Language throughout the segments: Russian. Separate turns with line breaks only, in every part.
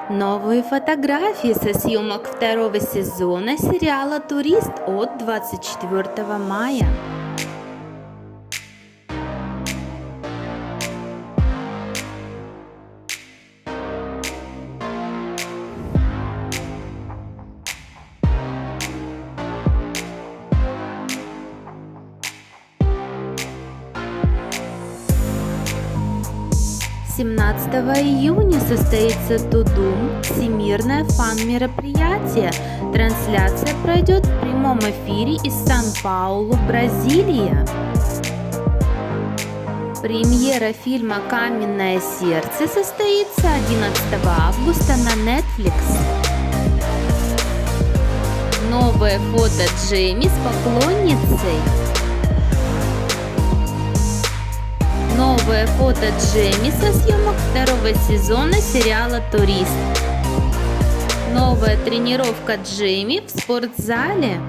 Новые фотографии со съемок второго сезона сериала «Турист» от 24 мая. Семнадцатого июня состоится Тудум, всемирное фан-мероприятие. Трансляция пройдет в прямом эфире из Сан-Паулу, Бразилия. Премьера фильма «Каменное сердце» состоится 11 августа на Netflix. Новое фото Джейми с поклонницей. Новое фото Джейми со съемок второго сезона сериала «Турист». Новая тренировка Джейми в спортзале.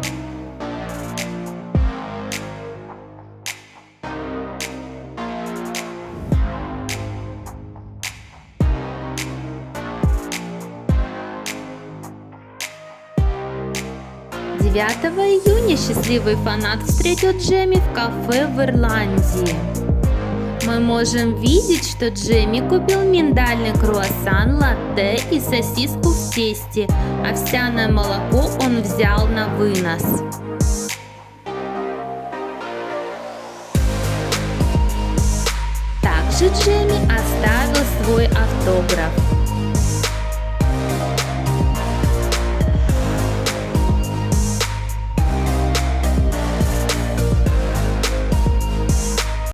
Девятого июня счастливый фанат встретит Джейми в кафе в Ирландии. Мы можем видеть, что Джейми купил миндальный круассан, латте и сосиску в тесте. Овсяное молоко он взял на вынос. Также Джейми оставил свой автограф.